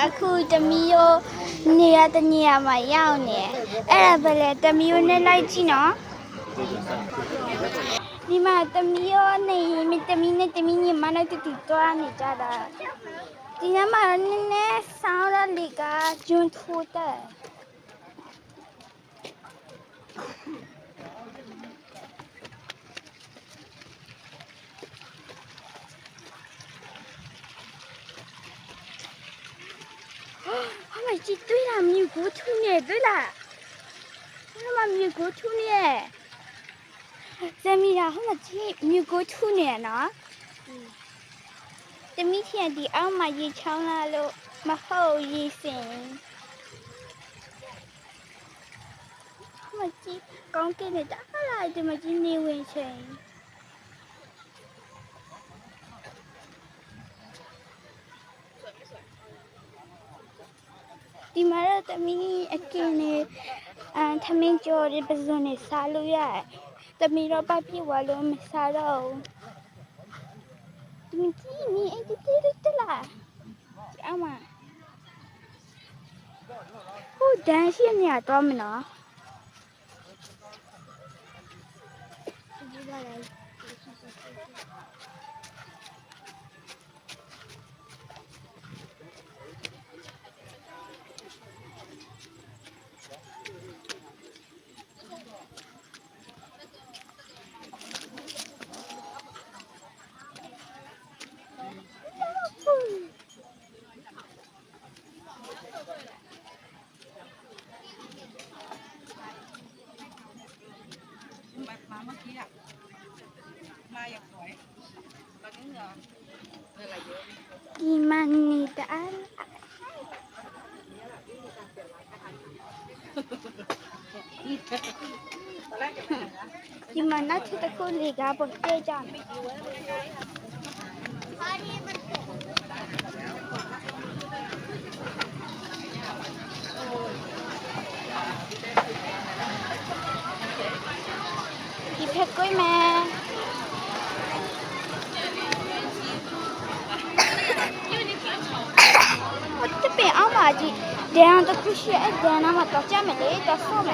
အခုတမီယိုနေရတဲ့နေရာမှာရောက်နေအဲ့ဒါပဲလေတမီယိုနဲ့လိုက်ကြည့်နော်ဒီမှာတမီယိုနေတမီညီမနဲ့တူတွားနေကြတာဒီညမှာနည်းနည်းဆောင်းရလေကဂျွန်းထိုးတဲ့ဟိုမှာကြည့်တွေ့လားမြို့ကိုထူးနေတွေ့လားဟိုမှာမြို့ကိုထူးနေဇမီရာဟိုမှာကြည့်မြို့ကိုထူးနေနော်တမီးချန်ဒီအောက်မှာရေချောင်းလာလို့မဟုတ်ရေစင်ဟိုမှာကြည့်ကောင်းကင်နဲ့တအားလာဒီမှာကြည့်နေဝင်ချိန်ဒီမှာတော့တမီးအကင်းနဲ့ထမင်းကြော်တဲ့ပဇွန်နဲ့စားလို့ရတယ်တမီးတော့ပပြည့်ဝလို့မစားတော့တမီးကြည့်နေအဲ့ဒီတလားအမဟိုဒန်ရှိနေရတော့မနော်ဒီမနေတာဒီမနတ်တခုလေကပေါ်ကြကြမယ်ဒီဖက်ကိုမယ်这边阿妈的，这样的故事哎，这样嘛到家没得到手没？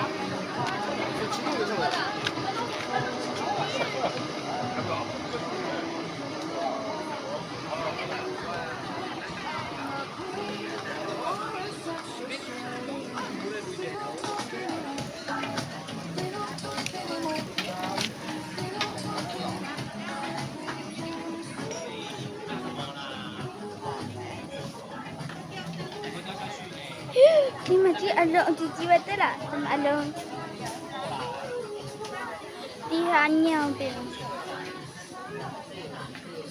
你们这阿龙这几位对了，阿龙，ဒီဟာညောင်တယ်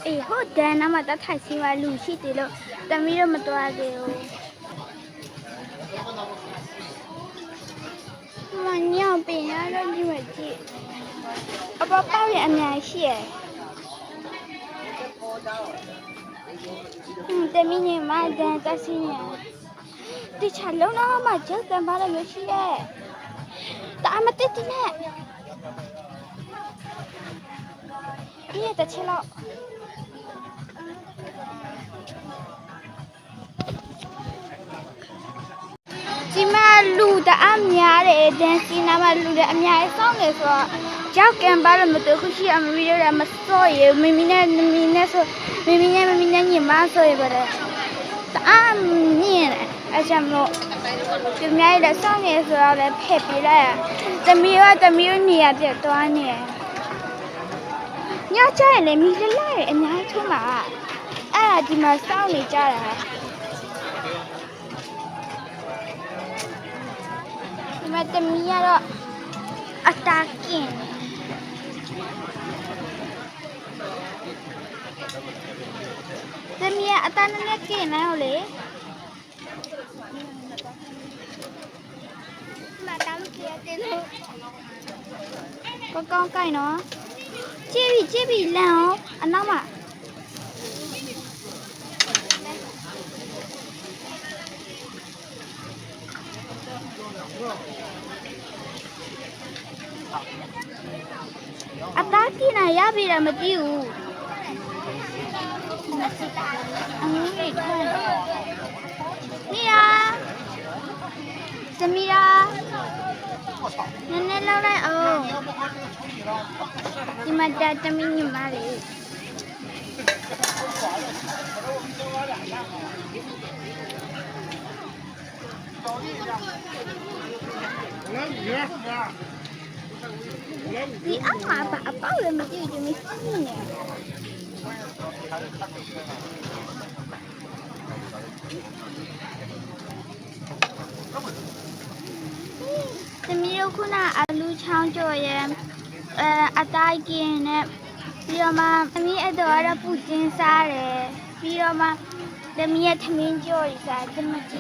အေးဟိုဒန်နာမှာတထိုင်စီမှာလူရှိတယ်လို့တမီးတော့မတော်သေးဘူးမညောင်ပင်ရတော့ဒီမှာကြည့်အပပေါက်ရအများရှိရတမီးညီမဒန်တဆီနေဒီချလုံးတော့မှကျန်ပါလို့မရှိရဲ့တာမတက်တင်နဲ့ဒီတချလောက်ဒီမှာလူတအားများတယ်ဒန်စီနာမှာလူတွေအများကြီးစောင်းနေဆိုတော့ကြောက်ကံပါလို့မတူခုရှိအမရီရမစောရမမီနဲ့ဆိုမမီနဲ့ညီမဆိုရပါတယ်တအားမြင်တယ်အချမ်းလို့ဒီမြိုင်လည်းစောင်းနေဆိုတော့လည်းဖက်ပြလိုက်တမီးနေရပြတ်သွားနေညချရင်လည်းမီလလိုက်အများကြီးထုံးမှာအဲ့ဒါဒီမှာစောင်းနေကြတာဒီမှာတမီးကတော့အတားကင်တမီးအတားနဲ့ကင်နေဟုတ်လေမတမ်းကြည့်တယ်လို့ကောင်းကိုင်နော်ကြည့်ပြီလမ်းအောင်အနောက်မှာအတားကြည့်နေရပြီလားမကြည့်ဘူးအငုံးလေးထိုင်နေ သမီးရာနည်းနည်းလောက်လိုက်အောင်ဒီမှာသမီးညီမလေးဒီအမဘာအပေါက်လည်းမကြည့်ဘူးမရှိနေသမီးတို့ခုနအလူချောင်းကြော်ရဲအတိုင်းကင်းနဲ့ပြီးတော့မှသမီးအတော်ကတော့ပူတင်းစားတယ်ပြီးတော့မှသမီးရဲ့ထမင်းကြော်ရီစားသမီးတ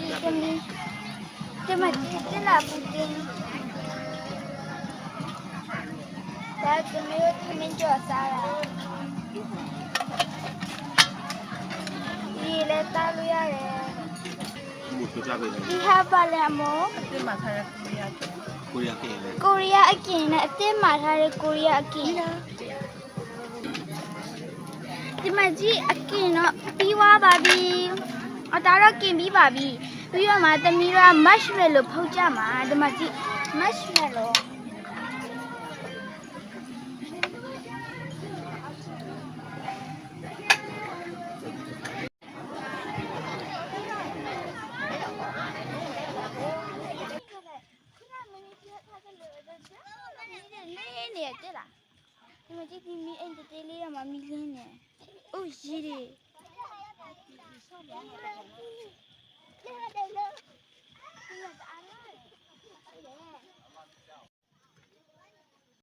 က်လာပူတင်းဒါသမီးတို့ထမင်းကြော်စားတာဒီလည်းတားလို့ရတယ်ဒီဟာပါလဲမောအတင်းမှာထားတဲ့ကိုရီးယားအကင်နဲ့အတင်းမှာထားတဲ့ကိုရီးယားအကင်ဒီမှာကြီးအကင်တော့ပြီးသွားပါပြီအတားတော့ကင်ပြီးပါပြီပြီးတော့မှသမီးတို့က marshmallow ဖုတ်ကြမှာဒီမှာကြီး marshmallowနေတယ်လားဒီမှာကြည့်ပြီးအိမ်တေးလေးကမှမီးလင်းနေအိုးရီးတယ်ဆောက်တယ်လေ